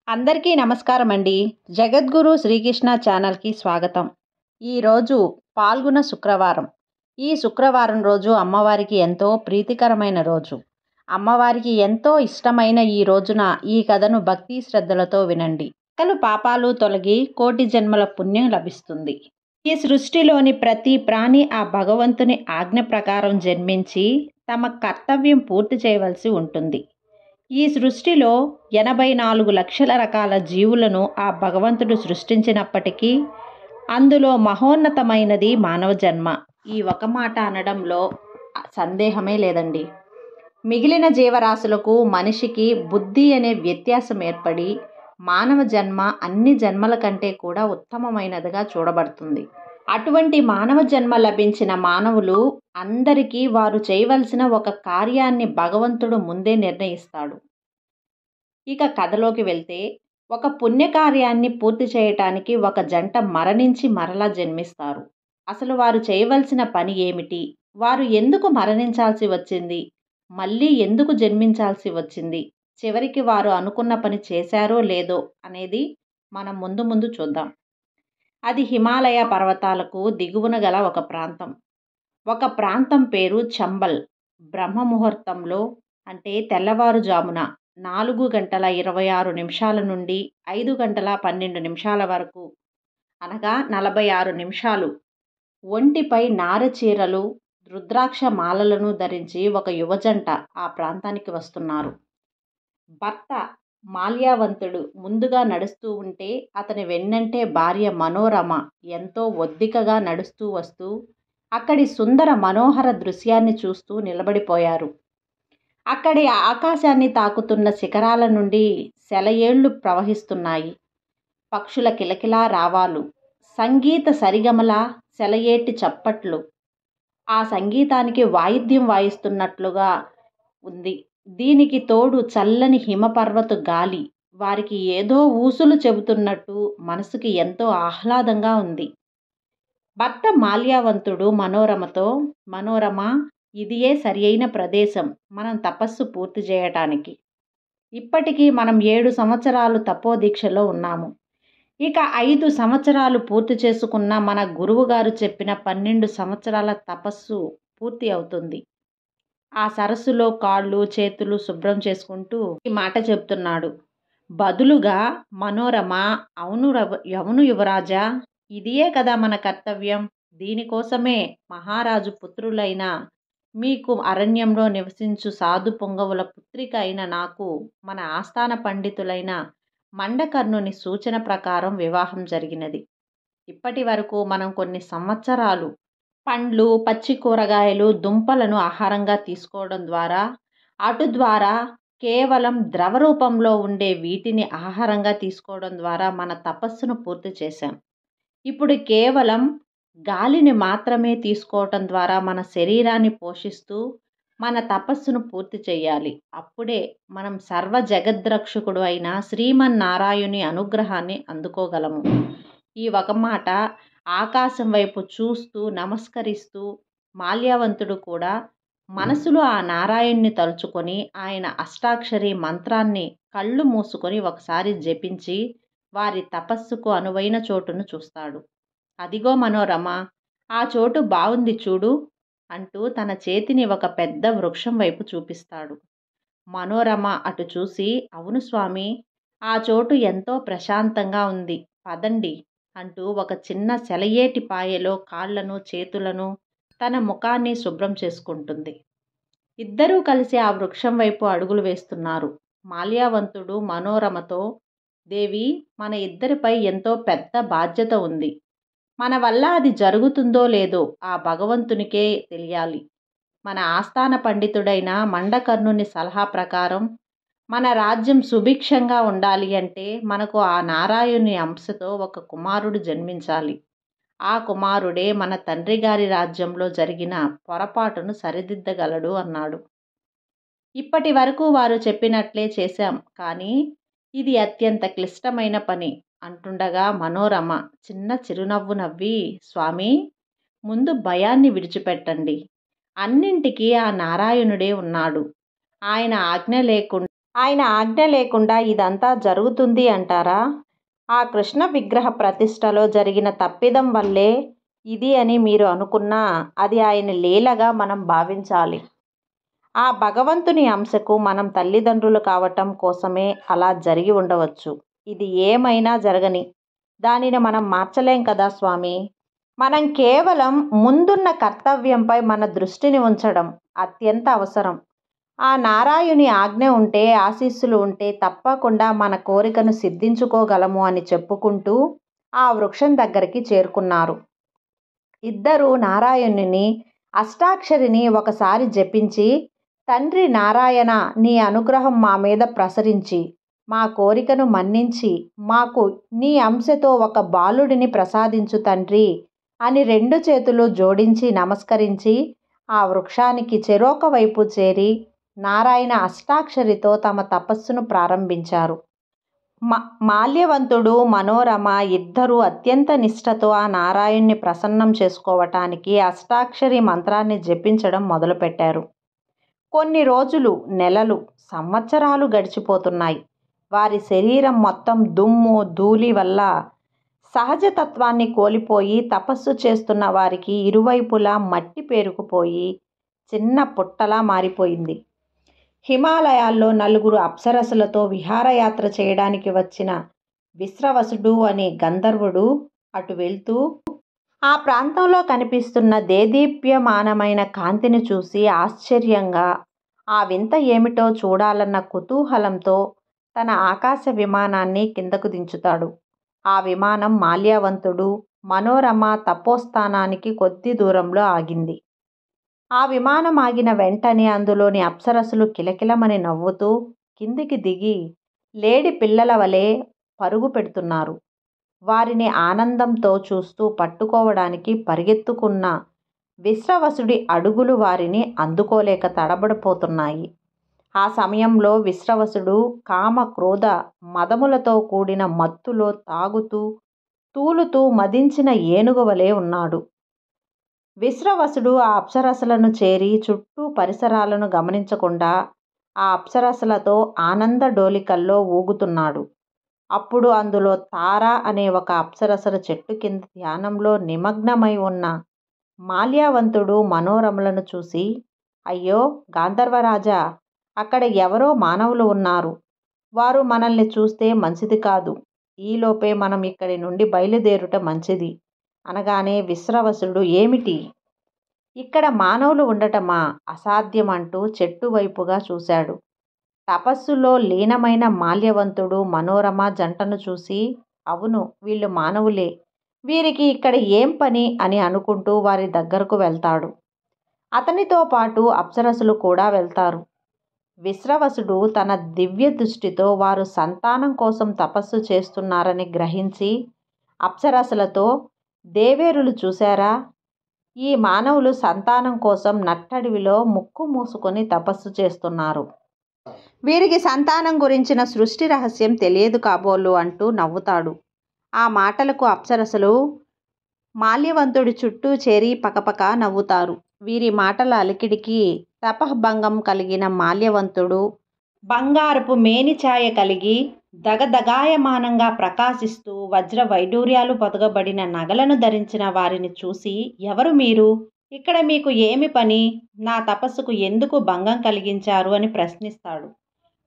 అందరికీ నమస్కారం అండి. జగద్గురు శ్రీకృష్ణ ఛానల్కి స్వాగతం. ఈరోజు పాల్గొన శుక్రవారం. ఈ శుక్రవారం రోజు అమ్మవారికి ఎంతో ప్రీతికరమైన రోజు. అమ్మవారికి ఎంతో ఇష్టమైన ఈ రోజున ఈ కథను భక్తి శ్రద్ధలతో వినండి. సకల పాపాలు తొలగి కోటి జన్మల పుణ్యం లభిస్తుంది. ఈ సృష్టిలోని ప్రతి ప్రాణి ఆ భగవంతుని ఆజ్ఞ ప్రకారం జన్మించి తమ కర్తవ్యం పూర్తి చేయవలసి ఉంటుంది. ఈ సృష్టిలో 84 లక్షల రకాల జీవులను ఆ భగవంతుడు సృష్టించినప్పటికీ అందులో మహోన్నతమైనది మానవ జన్మ. ఈ ఒక మాట అనడంలో సందేహమే లేదండి. మిగిలిన జీవరాశులకు మనిషికి బుద్ధి అనే వ్యత్యాసం ఏర్పడి మానవ జన్మ అన్ని జన్మల కంటే కూడా ఉత్తమమైనదిగా చూడబడుతుంది. అటువంటి మానవ జన్మ లభించిన మానవులు అందరికీ వారు చేయవలసిన ఒక కార్యాన్ని భగవంతుడు ముందే నిర్ణయిస్తాడు. ఇక కథలోకి వెళ్తే, ఒక పుణ్యకార్యాన్ని పూర్తి చేయటానికి ఒక జంట మరణించి మరలా జన్మిస్తారు. అసలు వారు చేయవలసిన పని ఏమిటి? వారు ఎందుకు మరణించాల్సి వచ్చింది? మళ్ళీ ఎందుకు జన్మించాల్సి వచ్చింది? చివరికి వారు అనుకున్న పని చేశారో లేదో అనేది మనం ముందు చూద్దాం. అది హిమాలయ పర్వతాలకు దిగువన గల ఒక ప్రాంతం. ఒక ప్రాంతం పేరు చంబల్. బ్రహ్మ ముహూర్తంలో అంటే తెల్లవారుజామున 4:26 నుండి 5:12 వరకు, అనగా 46 నిమిషాలు, ఒంటిపై నారచీరలు, రుద్రాక్ష మాలలను ధరించి ఒక యువజంట ఆ ప్రాంతానికి వస్తున్నారు. భర్త మాల్యవంతుడు ముందుగా నడుస్తూ ఉంటే అతని వెన్నంటే భార్య మనోరమ ఎంతో ఒద్దికగా నడుస్తూ వస్తూ అక్కడి సుందర మనోహర దృశ్యాన్ని చూస్తూ నిలబడిపోయారు. అక్కడి ఆకాశాన్ని తాకుతున్న శిఖరాల నుండి సెలయేళ్లు ప్రవహిస్తున్నాయి. పక్షుల కిలకిలా రావాలు, సంగీత సరిగమల సెలయేటి చప్పట్లు, ఆ సంగీతానికి వాయిద్యం వాయిస్తున్నట్లుగా ఉంది. దీనికి తోడు చల్లని హిమపర్వత గాలి వారికి ఏదో ఊసులు చెబుతున్నట్టు మనసుకి ఎంతో ఆహ్లాదంగా ఉంది. భర్త మాల్యవంతుడు మనోరమతో, మనోరమ, ఇదియే సరి అయిన ప్రదేశం మనం తపస్సు పూర్తి చేయటానికి. ఇప్పటికీ మనం 7 సంవత్సరాలు తపోదీక్షలో ఉన్నాము. ఇక 5 సంవత్సరాలు పూర్తి చేసుకున్న మన గురువు గారు చెప్పిన 12 సంవత్సరాల తపస్సు పూర్తి అవుతుంది. ఆ సరస్సులో కాళ్ళు చేతులు శుభ్రం చేసుకుంటూ ఈ మాట చెప్తున్నాడు. బదులుగా మనోరమ, అవును యువరాజా, ఇదియే కదా మన కర్తవ్యం. దీనికోసమే మహారాజు పుత్రులైన మీకు అరణ్యంలో నివసించు సాధు పొంగవుల పుత్రిక అయిన నాకు మన ఆస్థాన పండితులైన మండకర్ణుని సూచన ప్రకారం వివాహం జరిగినది. ఇప్పటి వరకు మనం కొన్ని సంవత్సరాలు పండ్లు, పచ్చి కూరగాయలు, దుంపలను ఆహారంగా తీసుకోవడం ద్వారా, అటు ద్వారా కేవలం ద్రవ రూపంలో ఉండే వీటిని ఆహారంగా తీసుకోవడం ద్వారా మన తపస్సును పూర్తి చేశాం. ఇప్పుడు కేవలం గాలిని మాత్రమే తీసుకోవటం ద్వారా మన శరీరాన్ని పోషిస్తూ మన తపస్సును పూర్తి చేయాలి. అప్పుడే మనం సర్వ జగద్రక్షకుడు అయిన శ్రీమన్నారాయణుని అనుగ్రహాన్ని అందుకోగలము. ఈ ఒక మాట ఆకాశం వైపు చూస్తూ నమస్కరిస్తూ మాల్యవంతుడు కూడా మనసులో ఆ నారాయణ్ణి తలుచుకొని ఆయన అష్టాక్షరి మంత్రాన్ని కళ్ళు మూసుకొని ఒకసారి జపించి వారి తపస్సుకు అనువైన చోటును చూస్తాడు. అదిగో మనోరమ, ఆ చోటు బాగుంది చూడు అంటూ తన చేతిని ఒక పెద్ద వృక్షం వైపు చూపిస్తాడు. మనోరమ అటు చూసి, అవును స్వామి, ఆ చోటు ఎంతో ప్రశాంతంగా ఉంది, పదండి అంటూ ఒక చిన్న సెలయేటి పాయలో కాళ్లను చేతులను తన ముఖాన్ని శుభ్రం చేసుకుంటుంది. ఇద్దరూ కలిసి ఆ వృక్షం వైపు అడుగులు వేస్తున్నారు. మాల్యవంతుడు మనోరమతో, దేవి, మన ఇద్దరిపై ఎంతో పెద్ద బాధ్యత ఉంది. మన వల్ల అది జరుగుతుందో లేదో ఆ భగవంతునికే తెలియాలి. మన ఆస్థాన పండితుడైన మండకర్ణుని సలహా ప్రకారం మన రాజ్యం సుభిక్షంగా ఉండాలి అంటే మనకు ఆ నారాయణుని అంశతో ఒక కుమారుడు జన్మించాలి. ఆ కుమారుడే మన తండ్రి గారి రాజ్యంలో జరిగిన పొరపాటును సరిదిద్దగలడు అన్నాడు. ఇప్పటి వరకు వారు చెప్పినట్లే చేశాం, కానీ ఇది అత్యంత క్లిష్టమైన పని అంటుండగా మనోరమ చిన్న చిరునవ్వు నవ్వి, స్వామి, ముందు భయాన్ని విడిచిపెట్టండి. అన్నింటికీ ఆ నారాయణుడే ఉన్నాడు. ఆయన ఆజ్ఞ లేకుండా ఆయన ఆజ్ఞ లేకుండా ఇదంతా జరుగుతుంది అంటారా? ఆ కృష్ణ విగ్రహ ప్రతిష్టలో జరిగిన తప్పిదం వల్లే ఇది అని మీరు అనుకున్నా అది ఆయన లీలగా మనం భావించాలి. ఆ భగవంతుని అంశకు మనం తల్లిదండ్రులు కావటం కోసమే అలా జరిగి ఉండవచ్చు. ఇది ఏమైనా జరగని దానిని మనం మార్చలేం కదా స్వామి. మనం కేవలం ముందున్న కర్తవ్యంపై మన దృష్టిని ఉంచడం అత్యంత అవసరం. ఆ నారాయణుని ఆజ్ఞ ఉంటే, ఆశీస్సులు ఉంటే తప్పకుండా మన కోరికను సిద్ధించుకోగలము అని చెప్పుకుంటూ ఆ వృక్షం దగ్గరికి చేరుకున్నారు. ఇద్దరూ నారాయణుని అష్టాక్షరిని ఒకసారి జపించి, తండ్రి నారాయణ, నీ అనుగ్రహం మా మీద ప్రసరించి మా కోరికను మన్నించి మాకు నీ అంశతో ఒక బాలుడిని ప్రసాదించు తండ్రి అని రెండు చేతులు జోడించి నమస్కరించి ఆ వృక్షానికి చెరొక వైపు చేరి నారాయణ అష్టాక్షరితో తమ తపస్సును ప్రారంభించారు. మాల్యవంతుడు, మనోరమ ఇద్దరూ అత్యంత నిష్ఠతో ఆ నారాయణ్ణి ప్రసన్నం చేసుకోవటానికి అష్టాక్షరి మంత్రాన్ని జపించడం మొదలుపెట్టారు. కొన్ని రోజులు, నెలలు, సంవత్సరాలు గడిచిపోతున్నాయి. వారి శరీరం మొత్తం దుమ్ము, ధూళి వల్ల సహజతత్వాన్ని కోల్పోయి తపస్సు చేస్తున్న వారికి ఇరువైపులా మట్టి పేరుకుపోయి చిన్న పుట్టలా మారిపోయింది. హిమాలయాల్లో నలుగురు అప్సరసలతో విహారయాత్ర చేయడానికి వచ్చిన విశ్రవసుడు అనే గంధర్వుడు అటు వెళ్తూ ఆ ప్రాంతంలో కనిపిస్తున్న దేదీప్యమానమైన కాంతిని చూసి ఆశ్చర్యంగా ఆ వింత ఏమిటో చూడాలన్న కుతూహలంతో తన ఆకాశ విమానాన్ని కిందకు దించుతాడు. ఆ విమానం మాల్యవంతుడు, మనోరమ తపోస్థానానికి కొద్ది దూరంలో ఆగింది. ఆ విమానం ఆగిన వెంటనే అందులోని అప్సరసలు కిలకిలమని నవ్వుతూ కిందికి దిగి లేడి పిల్లల వలె పరుగు పెడుతున్నారు. వారిని ఆనందంతో చూస్తూ పట్టుకోవడానికి పరిగెత్తుకున్న విశ్రవసుడి అడుగులు వారిని అందుకోలేక తడబడిపోతున్నాయి. ఆ సమయంలో విశ్రవసుడు కామ, క్రోధ, మదములతో కూడిన మత్తులో తాగుతూ తూలుతూ మదించిన ఏనుగు వలె ఉన్నాడు. విశ్రవసుడు ఆ అప్సరసలను చేరి చుట్టూ పరిసరాలను గమనించకుండా ఆ అప్సరసలతో ఆనంద డోలికల్లో ఊగుతున్నాడు. అప్పుడు అందులో తార అనే ఒక అప్సరసల చెట్టు కింద ధ్యానంలో నిమగ్నమై ఉన్న మాల్యవంతుడు, మనోరమలను చూసి, అయ్యో గాంధర్వరాజా, అక్కడ ఎవరో మానవులు ఉన్నారు. వారు మనల్ని చూస్తే మంచిది కాదు. ఈలోపే మనం ఇక్కడి నుండి బయలుదేరుట మంచిది అనగానే విశ్రవసుడు, ఏమిటి, ఇక్కడ మానవులు ఉండటమా, అసాధ్యం అంటూ చెట్టు వైపుగా చూశాడు. తపస్సులో లీనమైన మాల్యవంతుడు, మనోరమ జంటను చూసి, అవును, వీళ్ళు మానవులే, వీరికి ఇక్కడ ఏం పని అని అనుకుంటూ వారి దగ్గరకు వెళ్తాడు. అతనితో పాటు అప్సరసలు కూడా వెళ్తారు. విశ్రవసుడు తన దివ్య దృష్టితో వారు సంతానం కోసం తపస్సు చేస్తున్నారని గ్రహించి అప్సరసలతో, దేవేరులు చూశారా, ఈ మానవులు సంతానం కోసం నట్టడివిలో ముక్కు మూసుకొని తపస్సు చేస్తున్నారు. వీరికి సంతానం గురించిన సృష్టి రహస్యం తెలియదు కాబోలు అంటూ నవ్వుతాడు. ఆ మాటలకు అప్సరసలు మాల్యవంతుడి చుట్టూ చేరి పకపక నవ్వుతారు. వీరి మాటల అలికిడికి తపఃభంగం కలిగిన మాల్యవంతుడు బంగారపు మేనిఛాయ కలిగి దగదగాయమానంగా ప్రకాశిస్తూ వజ్ర వైడూర్యాలు పొదగబడిన నగలను ధరించిన వారిని చూసి, ఎవరు మీరు, ఇక్కడ మీకు ఏమి పని, నా తపస్సుకు ఎందుకు భంగం కలిగించారు అని ప్రశ్నిస్తాడు.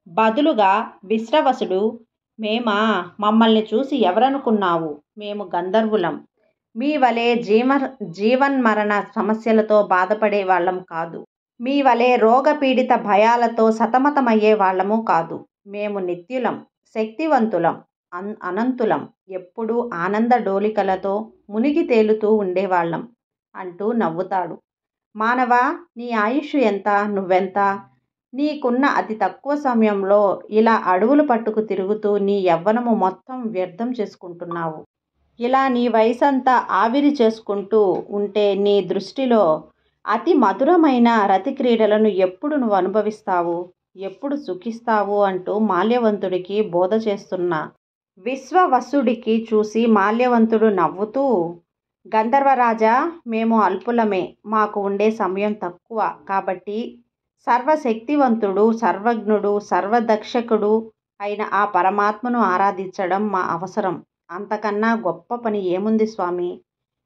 బదులుగా విశ్రవసుడు, మేమా, మమ్మల్ని చూసి ఎవరనుకున్నావు, మేము గంధర్వులం. మీ వలె జీవన్మరణ సమస్యలతో బాధపడే వాళ్ళం కాదు. మీ వలె రోగపీడిత భయాలతో సతమతమయ్యే వాళ్ళము కాదు. మేము నిత్యులం, శక్తివంతులం, అనంతులం, ఎప్పుడూ ఆనంద డోలికలతో మునిగి తేలుతూ ఉండేవాళ్ళం అంటూ నవ్వుతాడు. మానవా, నీ ఆయుష్ ఎంత, నువ్వెంత, నీకున్న అతి తక్కువ సమయంలో ఇలా అడవులు పట్టుకు తిరుగుతూ నీ యవ్వనము మొత్తం వ్యర్థం చేసుకుంటున్నావు. ఇలా నీ వయసంతా ఆవిరి చేసుకుంటూ ఉంటే నీ దృష్టిలో అతి మధురమైన రతి క్రీడలను ఎప్పుడు నువ్వు అనుభవిస్తావు, ఎప్పుడు సుఖిస్తావు అంటూ మాల్యవంతుడికి బోధ చేస్తున్న విశ్రవసుడికి చూసి మాల్యవంతుడు నవ్వుతూ, గంధర్వరాజా, మేము అల్పులమే, మాకు ఉండే సమయం తక్కువ, కాబట్టి సర్వశక్తివంతుడు, సర్వజ్ఞుడు, సర్వదక్షకుడు అయిన ఆ పరమాత్మను ఆరాధించడం మా అవసరం. అంతకన్నా గొప్ప పని ఏముంది స్వామి?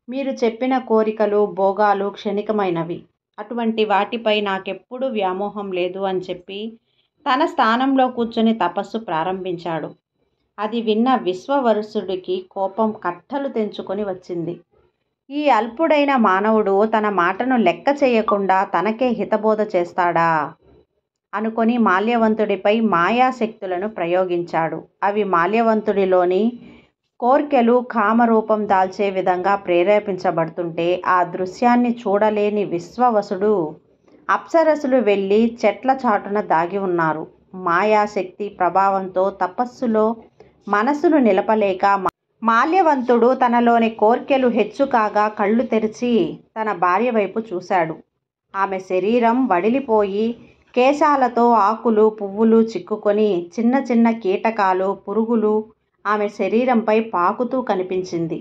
మీరు చెప్పిన కోరికలు, భోగాలు క్షణికమైనవి. అటువంటి వాటిపై నాకెప్పుడూ వ్యామోహం లేదు అని చెప్పి తన స్థానంలో కూర్చొని తపస్సు ప్రారంభించాడు. అది విన్న విశ్వవరుసుడికి కోపం కట్టలు తెంచుకొని వచ్చింది. ఈ అల్పుడైన మానవుడు తన మాటను లెక్క చేయకుండా తనకే హితబోధ చేస్తాడా అనుకొని మాల్యవంతుడిపై మాయాశక్తులను ప్రయోగించాడు. అవి మాల్యవంతుడిలోని కోర్కెలు కామరూపం దాల్చే విధంగా ప్రేరేపించబడుతుంటే ఆ దృశ్యాన్ని చూడలేని విశ్వవసుడు అప్సరసులు వెళ్ళి చెట్ల చాటున దాగి ఉన్నారు. మాయాశక్తి ప్రభావంతో తపస్సులో మనసును నిలపలేక మాల్యవంతుడు తనలోని కోర్కెలు హెచ్చు కాగా కళ్ళు తెరిచి తన భార్య వైపు చూశాడు. ఆమె శరీరం వడిలిపోయి కేశాలతో ఆకులు పువ్వులు చిక్కుకొని చిన్న చిన్న కీటకాలు పురుగులు ఆమె శరీరంపై పాకుతూ కనిపించింది.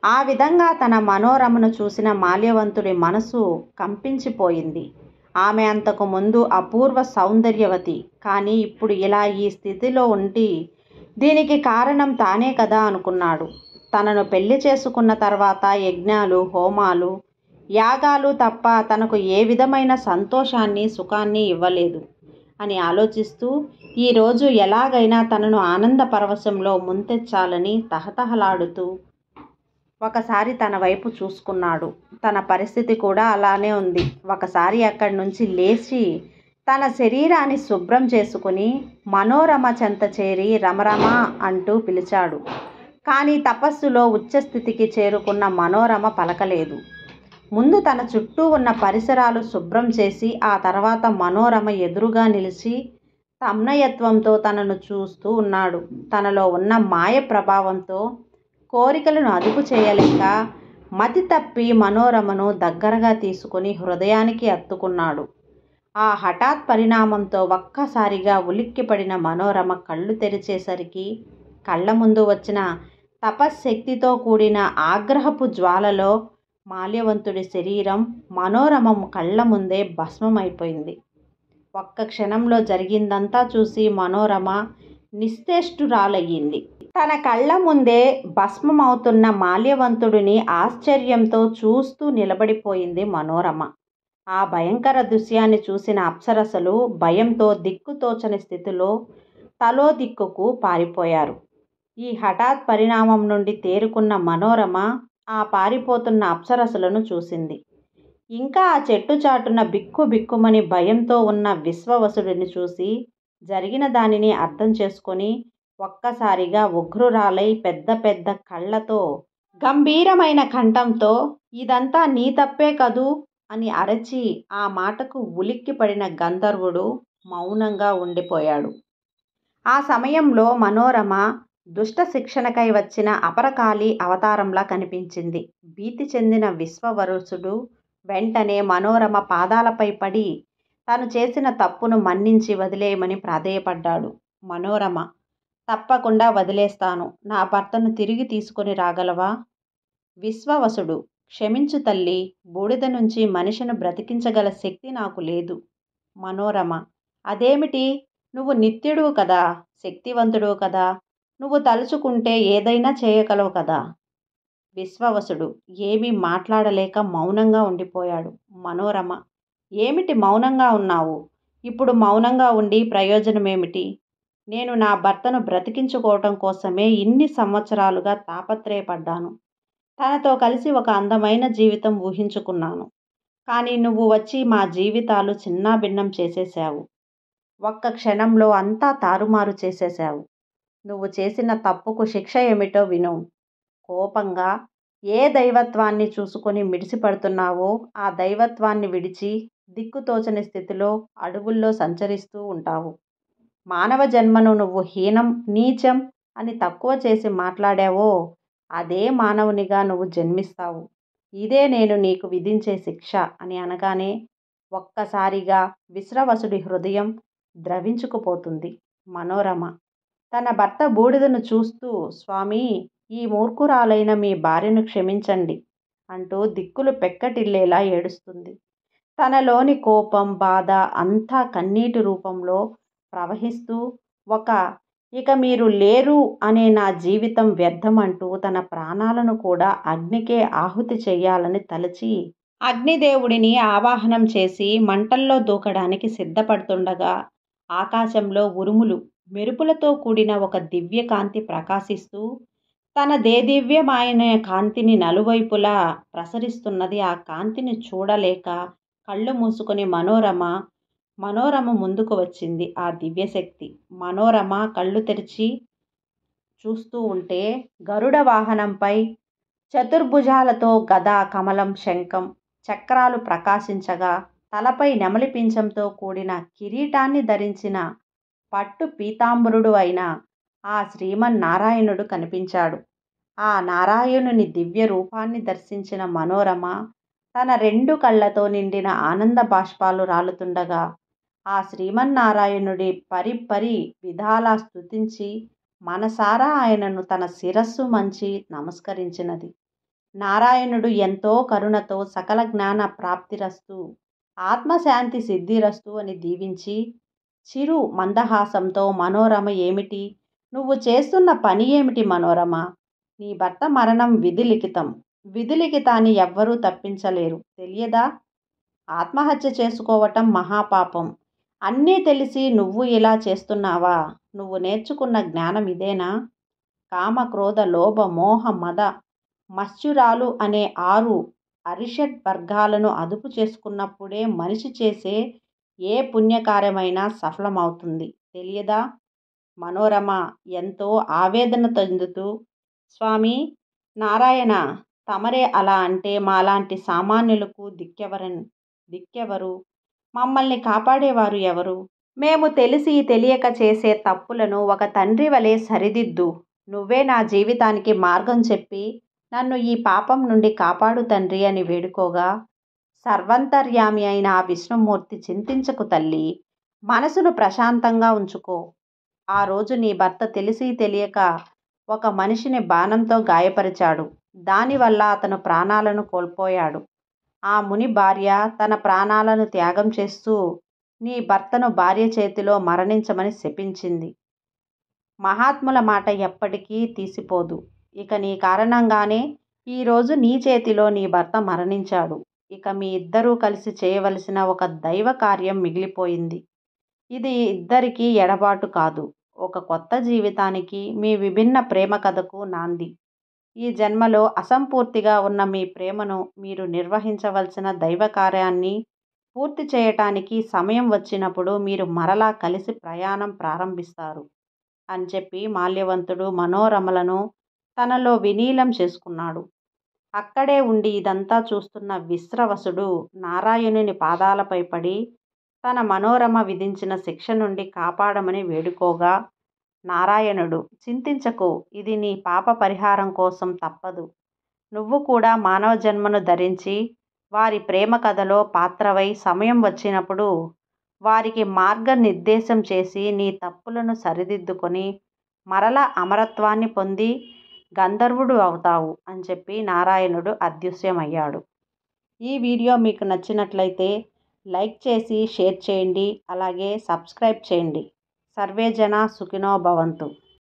ఆ విధంగా తన మనోరమను చూసిన మాల్యవంతుడి మనసు కంపించిపోయింది. ఆమె అంతకు ముందు అపూర్వ సౌందర్యవతి, కానీ ఇప్పుడు ఇలా ఈ స్థితిలో ఉండి దీనికి కారణం తానే కదా అనుకున్నాడు. తనను పెళ్లి చేసుకున్న తర్వాత యజ్ఞాలు, హోమాలు, యాగాలు తప్ప తనకు ఏ విధమైన సంతోషాన్ని, సుఖాన్ని ఇవ్వలేదు అని ఆలోచిస్తూ ఈరోజు ఎలాగైనా తనను ఆనంద పరవశంలో ముంచెత్తాలని తహతహలాడుతూ ఒకసారి తన వైపు చూసుకున్నాడు. తన పరిస్థితి కూడా అలానే ఉంది. ఒకసారి అక్కడి నుంచి లేచి తన శరీరాన్ని శుభ్రం చేసుకుని మనోరమ చెంత చేరి రమరమ అంటూ పిలిచాడు. కానీ తపస్సులో ఉచ్చస్థితికి చేరుకున్న మనోరమ పలకలేదు. ముందు తన చుట్టూ ఉన్న పరిసరాలు శుభ్రం చేసి ఆ తర్వాత మనోరమ ఎదురుగా నిలిచి తన్మయత్వంతో తనను చూస్తూ ఉన్నాడు. తనలో ఉన్న మాయ ప్రభావంతో కోరికలను అదుపు చేయలేక మతి తప్పి మనోరమను దగ్గరగా తీసుకుని హృదయానికి అత్తుకున్నాడు. ఆ హఠాత్ పరిణామంతో ఒక్కసారిగా ఉలిక్కిపడిన మనోరమ కళ్ళు తెరిచేసరికి కళ్ళ ముందు వచ్చిన తపశ్శక్తితో కూడిన ఆగ్రహపు జ్వాలలో మాల్యవంతుడి శరీరం మనోరమ కళ్ళ ముందే భస్మమైపోయింది. ఒక్క క్షణంలో జరిగిందంతా చూసి మనోరమ నిశ్చేష్టురాలయ్యింది. తన కళ్ళ ముందే భస్మమవుతున్న మాల్యవంతుడిని ఆశ్చర్యంతో చూస్తూ నిలబడిపోయింది మనోరమ. ఆ భయంకర దృశ్యాన్ని చూసిన అప్సరసలు భయంతో దిక్కుతోచని స్థితిలో తలో దిక్కుకు పారిపోయారు. ఈ హఠాత్ పరిణామం నుండి తేరుకున్న మనోరమ ఆ పారిపోతున్న అప్సరసలను చూసింది. ఇంకా ఆ చెట్టు చాటున బిక్కు బిక్కుమని భయంతో ఉన్న విశ్వవసుడిని చూసి జరిగిన దానిని అర్థం చేసుకొని ఒక్కసారిగా ఉగ్రురాలై పెద్ద పెద్ద కళ్ళతో గంభీరమైన కంఠంతో ఇదంతా నీ తప్పే కదూ అని అరచి ఆ మాటకు ఉలిక్కిపడిన గంధర్వుడు మౌనంగా ఉండిపోయాడు. ఆ సమయంలో మనోరమ దుష్ట శిక్షణకై వచ్చిన అపరకాళి అవతారంలా కనిపించింది. భీతి చెందిన విశ్వవరుసుడు వెంటనే మనోరమ పాదాలపై పడి తాను చేసిన తప్పును మన్నించి వదిలేయమని ప్రాధేయపడ్డాడు. మనోరమ, తప్పకుండా వదిలేస్తాను. నా భర్తను తిరిగి తీసుకొని రాగలవా? విశ్వవసుడు, క్షమించు తల్లి, బూడిద నుంచి మనిషిని బ్రతికించగల శక్తి నాకు లేదు. మనోరమ, అదేమిటి? నువ్వు నిత్యుడువు కదా, శక్తివంతుడు కదా, నువ్వు తలుచుకుంటే ఏదైనా చేయగలవు కదా. విశ్వవసుడు ఏమీ మాట్లాడలేక మౌనంగా ఉండిపోయాడు. మనోరమ, ఏమిటి మౌనంగా ఉన్నావు? ఇప్పుడు మౌనంగా ఉండి ప్రయోజనమేమిటి? నేను నా భర్తను బ్రతికించుకోవటం కోసమే ఇన్ని సంవత్సరాలుగా తాపత్రయపడ్డాను. తనతో కలిసి ఒక అందమైన జీవితం ఊహించుకున్నాను. కానీ నువ్వు వచ్చి మా జీవితాలు చిన్నాభిన్నం చేసేశావు. ఒక్క క్షణంలో అంతా తారుమారు చేసేశావు. నువ్వు చేసిన తప్పుకు శిక్ష ఏమిటో విను. కోపంగా ఏ దైవత్వాన్ని చూసుకొని మిడిసిపడుతున్నావో ఆ దైవత్వాన్ని విడిచి దిక్కుతోచని స్థితిలో అడవుల్లో సంచరిస్తూ ఉంటావు. మానవ జన్మను నువ్వు హీనం, నీచం అని తక్కువ చేసి మాట్లాడావో అదే మానవునిగా నువ్వు జన్మిస్తావు. ఇదే నేను నీకు విధించే శిక్ష అని అనగానే ఒక్కసారిగా విశ్వవసుడి హృదయం ద్రవించుకుపోతుంది. మనోరమ తన భర్త బూడిదను చూస్తూ, స్వామి, ఈ మూర్ఖురాలైన మీ భార్యను క్షమించండి అంటూ దిక్కులు పెక్కటిల్లేలా ఏడుస్తుంది. తనలోని కోపం, బాధ అంతా కన్నీటి రూపంలో ప్రవహిస్తూ ఇక మీరు లేరు అనే నా జీవితం వ్యర్థమంటూ తన ప్రాణాలను కూడా అగ్నికే ఆహుతి చెయ్యాలని తలచి అగ్నిదేవుడిని ఆవాహనం చేసి మంటల్లో దూకడానికి సిద్ధపడుతుండగా ఆకాశంలో ఉరుములు, మెరుపులతో కూడిన ఒక దివ్యకాంతి ప్రకాశిస్తూ తన దేదీప్యమైన కాంతిని నలువైపులా ప్రసరిస్తున్నది. ఆ కాంతిని చూడలేక కళ్ళు మూసుకొని మనోరమ ముందుకు వచ్చింది. ఆ దివ్యశక్తి మనోరమ కళ్ళు తెరిచి చూస్తూ ఉంటే గరుడ వాహనంపై చతుర్భుజాలతో గద, కమలం, శంఖం, చక్రాలు ప్రకాశించగా తలపై నెమలి పింఛంతో కూడిన కిరీటాన్ని ధరించిన పట్టు పీతాంబరుడు అయిన ఆ శ్రీమన్నారాయణుడు కనిపించాడు. ఆ నారాయణుని దివ్య రూపాన్ని దర్శించిన మనోరమ తన 2 కళ్ళతో నిండిన ఆనంద బాష్పాలు రాలుతుండగా ఆ శ్రీమన్నారాయణుడి పరి విధాలా స్తుతించి మనసారా ఆయనను తన శిరస్సు మంచి నమస్కరించినది. నారాయణుడు ఎంతో కరుణతో సకల జ్ఞాన ప్రాప్తిరస్తు, ఆత్మశాంతి సిద్ధిరస్తు అని దీవించి చిరు మందహాసంతో మనోరమ ఏమిటి, నువ్వు చేస్తున్న పని ఏమిటి మనోరమ? నీ భర్త మరణం విధిలిఖితం. విధిలిఖితాన్ని ఎవ్వరూ తప్పించలేరు. తెలియదా? ఆత్మహత్య చేసుకోవటం మహాపాపం. అన్నీ తెలిసి నువ్వు ఇలా చేస్తున్నావా? నువ్వు నేర్చుకున్న జ్ఞానం ఇదేనా? కామ, క్రోధ, లోభ, మోహ, మద, మత్సరాలు అనే 6 అరిషడ్ వర్గాలను అదుపు చేసుకున్నప్పుడే మనిషి చేసే ఏ పుణ్యకార్యమైనా సఫలమవుతుంది. తెలియదా? మనోరమ ఎంతో ఆవేదన చెందుతూ, స్వామి నారాయణ, తమరే అలా అంటే మాలాంటి సామాన్యులకు దిక్కెవరు? మమ్మల్ని కాపాడేవారు ఎవరు? మేము తెలిసి తెలియక చేసే తప్పులను ఒక తండ్రి వలె సరిదిద్దు. నువ్వే నా జీవితానికి మార్గం చెప్పి నన్ను ఈ పాపం నుండి కాపాడు తండ్రి అని వేడుకోగా సర్వాంతర్యామి అయిన ఆ విష్ణుమూర్తి, చింతించకు తల్లి, మనసును ప్రశాంతంగా ఉంచుకో. ఆ రోజు నీ భర్త తెలిసి తెలియక ఒక మనిషిని బాణంతో గాయపరిచాడు. దానివల్ల అతను ప్రాణాలను కోల్పోయాడు. ఆ ముని భార్య తన ప్రాణాలను త్యాగం చేస్తూ నీ భర్తను భార్య చేతిలో మరణించమని శపించింది. మహాత్ముల మాట ఎప్పటికీ తీసిపోదు. ఇక నీ కారణంగానే ఈరోజు నీ చేతిలో నీ భర్త మరణించాడు. ఇక మీ ఇద్దరూ కలిసి చేయవలసిన ఒక దైవ కార్యం మిగిలిపోయింది. ఇది ఇద్దరికీ ఎడబాటు కాదు, ఒక కొత్త జీవితానికి, మీ విభిన్న ప్రేమ కథకు నాంది. ఈ జన్మలో అసంపూర్తిగా ఉన్న మీ ప్రేమను మీరు నిర్వహించవలసిన దైవ కార్యాన్ని పూర్తి చేయటానికి సమయం వచ్చినప్పుడు మీరు మరలా కలిసి ప్రయాణం ప్రారంభిస్తారు అని చెప్పి మాల్యవంతుడు మనోరమలను తనలో విలీనం చేసుకున్నాడు. అక్కడే ఉండి ఇదంతా చూస్తున్న విశ్రవసుడు నారాయణుని పాదాలపై పడి తన మనోరమ విధించిన శిక్ష నుండి కాపాడమని వేడుకోగా నారాయణుడు, చింతించకు, ఇది నీ పాప పరిహారం కోసం తప్పదు. నువ్వు కూడా మానవ జన్మను ధరించి వారి ప్రేమ కథలో పాత్రవై సమయం వచ్చినప్పుడు వారికి మార్గనిర్దేశం చేసి నీ తప్పులను సరిదిద్దుకొని మరలా అమరత్వాన్ని పొంది గంధర్వుడు అవుతావు అని చెప్పి నారాయణుడు అదృశ్యమయ్యాడు. ఈ వీడియో మీకు నచ్చినట్లయితే లైక్ చేసి షేర్ చేయండి. అలాగే సబ్స్క్రైబ్ చేయండి. సర్వే జన సుఖినో భవంతు.